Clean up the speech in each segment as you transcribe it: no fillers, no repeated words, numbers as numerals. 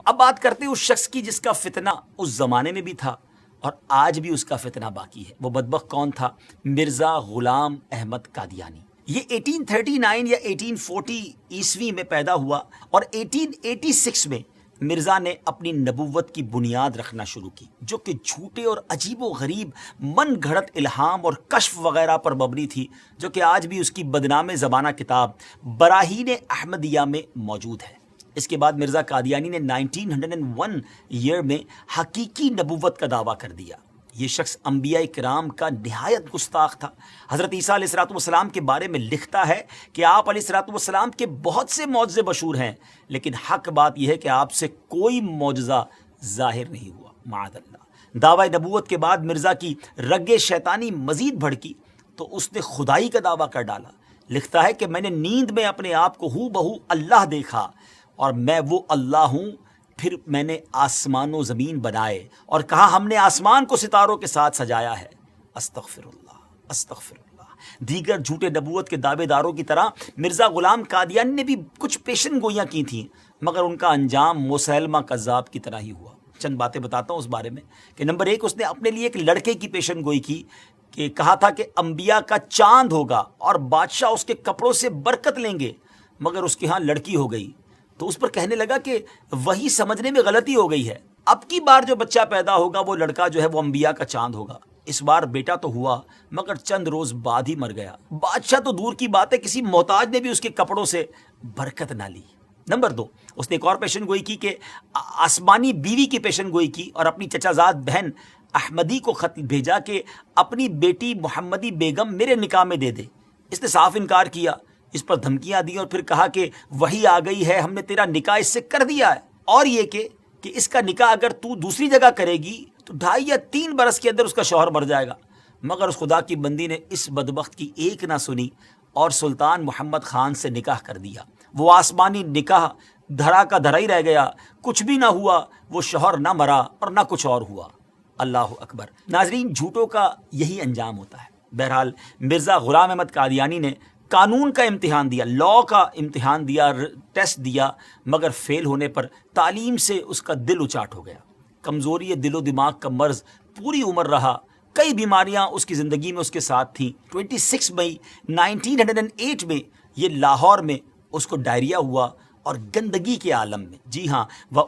اب بات کرتے ہیں اس شخص کی جس کا فتنہ اس زمانے میں بھی تھا اور آج بھی اس کا فتنہ باقی ہے۔ وہ بدبخت کون تھا؟ مرزا غلام احمد قادیانی۔ یہ 1839 یا 1840 عیسوی میں پیدا ہوا اور 1886 میں مرزا نے اپنی نبوت کی بنیاد رکھنا شروع کی، جو کہ جھوٹے اور عجیب و غریب من گھڑت الہام اور کشف وغیرہ پر مبنی تھی، جو کہ آج بھی اس کی بدنام زمانہ کتاب براہین احمدیہ میں موجود ہے۔ اس کے بعد مرزا قادیانی نے 1901 ایئر میں حقیقی نبوت کا دعویٰ کر دیا۔ یہ شخص انبیاء کرام کا نہایت گستاخ تھا۔ حضرت عیسیٰ علیہ الصلوۃ والسلام کے بارے میں لکھتا ہے کہ آپ علیہ الصلوۃ والسلام کے بہت سے معجزے مشہور ہیں، لیکن حق بات یہ ہے کہ آپ سے کوئی معجزہ ظاہر نہیں ہوا، معاذ اللہ۔ دعوی نبوت کے بعد مرزا کی رگ شیطانی مزید بھڑکی تو اس نے خدائی کا دعویٰ کر ڈالا۔ لکھتا ہے کہ میں نے نیند میں اپنے آپ کو ہو بہو اللہ دیکھا اور میں وہ اللہ ہوں۔ پھر میں نے آسمان و زمین بنائے اور کہا ہم نے آسمان کو ستاروں کے ساتھ سجایا ہے۔ استغفر اللہ، استغفر اللہ۔ دیگر جھوٹے نبوت کے دعوے داروں کی طرح مرزا غلام قادیانی نے بھی کچھ پیشن گوئیاں کی تھیں، مگر ان کا انجام مسیلمہ کذاب کی طرح ہی ہوا۔ چند باتیں بتاتا ہوں اس بارے میں کہ نمبر 1، اس نے اپنے لیے ایک لڑکے کی پیشن گوئی کی کہ کہا تھا کہ انبیاء کا چاند ہوگا اور بادشاہ اس کے کپڑوں سے برکت لیں گے، مگر اس کے ہاں لڑکی ہو گئی تو اس پر کہنے لگا کہ وہی سمجھنے میں غلطی ہو گئی ہے، اب کی بار جو بچہ پیدا ہوگا وہ لڑکا جو ہے وہ انبیاء کا چاند ہوگا۔ اس بار بیٹا تو ہوا مگر چند روز بعد ہی مر گیا۔ بادشاہ تو دور کی بات ہے، کسی محتاج نے بھی اس کے کپڑوں سے برکت نہ لی۔ نمبر 2، اس نے ایک اور پیشن گوئی کی کہ آسمانی بیوی کی پیشن گوئی کی اور اپنی چچا زاد بہن احمدی کو خط بھیجا کہ اپنی بیٹی محمدی بیگم میرے نکاح میں دے دے۔ اس نے صاف انکار کیا، اس پر دھمکیاں دی اور پھر کہا کہ وہی آ گئی ہے، ہم نے تیرا نکاح اس سے کر دیا ہے، اور یہ کہ اس کا نکاح اگر تو دوسری جگہ کرے گی تو 2.5 یا 3 برس کے اندر اس کا شوہر مر جائے گا۔ مگر اس خدا کی بندی نے اس بدبخت کی ایک نہ سنی اور سلطان محمد خان سے نکاح کر دیا۔ وہ آسمانی نکاح دھرا کا دھرا ہی رہ گیا، کچھ بھی نہ ہوا، وہ شوہر نہ مرا اور نہ کچھ اور ہوا۔ اللہ اکبر۔ ناظرین، جھوٹوں کا یہی انجام ہوتا ہے۔ بہرحال مرزا غلام احمد قادیانی نے قانون کا امتحان دیا، لاء کا امتحان دیا، ٹیسٹ دیا، مگر فیل ہونے پر تعلیم سے اس کا دل اچاٹ ہو گیا۔ کمزوری دل و دماغ کا مرض پوری عمر رہا، کئی بیماریاں اس کی زندگی میں اس کے ساتھ تھیں۔ 26 مئی 1908 میں یہ لاہور میں اس کو ڈائریا ہوا اور گندگی کے عالم میں، جی ہاں،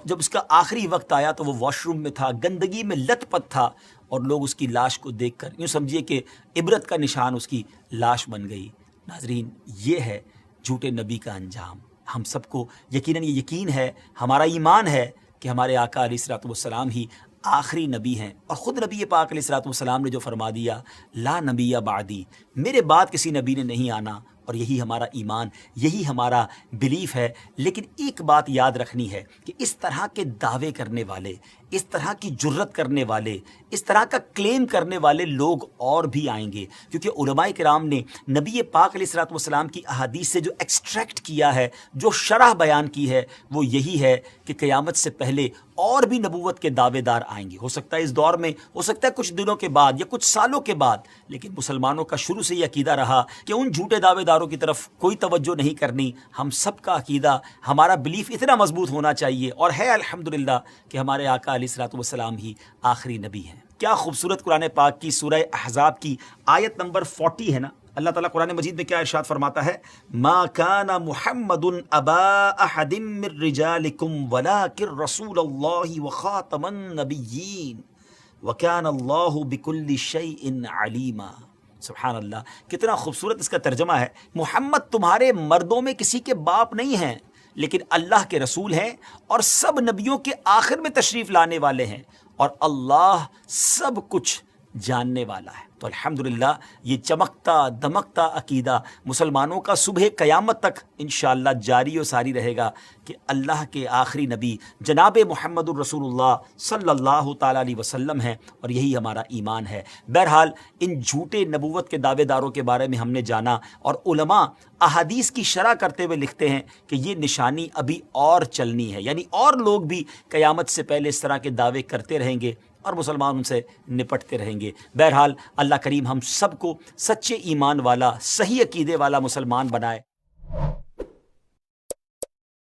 جب اس کا آخری وقت آیا تو وہ واش روم میں تھا، گندگی میں لت پت تھا، اور لوگ اس کی لاش کو دیکھ کر یوں سمجھیے کہ عبرت کا نشان اس کی لاش بن گئی۔ ناظرین، یہ ہے جھوٹے نبی کا انجام۔ ہم سب کو یقیناً یہ یقین ہے، ہمارا ایمان ہے کہ ہمارے آقا علیہ الصلوۃ والسلام ہی آخری نبی ہیں، اور خود نبی پاک علیہ الصلوۃ والسلام نے جو فرما دیا، لا نبی بعدی، میرے بعد کسی نبی نے نہیں آنا، اور یہی ہمارا ایمان، یہی ہمارا بلیف ہے۔ لیکن ایک بات یاد رکھنی ہے کہ اس طرح کے دعوے کرنے والے، اس طرح کی جرت کرنے والے، اس طرح کا کلیم کرنے والے لوگ اور بھی آئیں گے، کیونکہ علماء کرام نے نبی پاک علیہ الصلوۃ والسلام کی احادیث سے جو ایکسٹریکٹ کیا ہے، جو شرح بیان کی ہے، وہ یہی ہے کہ قیامت سے پہلے اور بھی نبوت کے دعوے دار آئیں گے۔ ہو سکتا ہے اس دور میں، ہو سکتا ہے کچھ دنوں کے بعد یا کچھ سالوں کے بعد، لیکن مسلمانوں کا شروع سے یہ عقیدہ رہا کہ ان جھوٹے دعوے داروں کی طرف کوئی توجہ نہیں کرنی۔ ہم سب کا عقیدہ، ہمارا بلیف اتنا مضبوط ہونا چاہیے، اور ہے الحمدللہ کہ ہمارے آقا علیہ الصلوۃ والسلام ہی آخری نبی ہیں۔ کیا خوبصورت قرآن پاک کی سورہ احزاب کی آیت نمبر 40 ہے نا، اللہ تعالیٰ قرآن مجید میں کیا ارشاد فرماتا ہے؟ ما کان محمد ابا احد من رجالکم ولکن رسول اللہ وخاتم النبیین وکان اللہ بکل شیء علیما۔ سبحان اللہ، کتنا خوبصورت اس کا ترجمہ ہے۔ محمد تمہارے مردوں میں کسی کے باپ نہیں ہیں، لیکن اللہ کے رسول ہیں اور سب نبیوں کے آخر میں تشریف لانے والے ہیں، اور اللہ سب کچھ جاننے والا ہے۔ تو الحمدللہ یہ چمکتا دمکتا عقیدہ مسلمانوں کا صبح قیامت تک انشاءاللہ جاری و ساری رہے گا کہ اللہ کے آخری نبی جناب محمد الرسول اللہ صلی اللہ تعالیٰ علیہ وسلم ہیں، اور یہی ہمارا ایمان ہے۔ بہرحال ان جھوٹے نبوت کے دعوے داروں کے بارے میں ہم نے جانا، اور علماء احادیث کی شرح کرتے ہوئے لکھتے ہیں کہ یہ نشانی ابھی اور چلنی ہے، یعنی اور لوگ بھی قیامت سے پہلے اس طرح کے دعوے کرتے رہیں گے اور مسلمان ان سے نپٹتے رہیں گے۔ بہرحال اللہ کریم ہم سب کو سچے ایمان والا، صحیح عقیدے والا مسلمان بنائے۔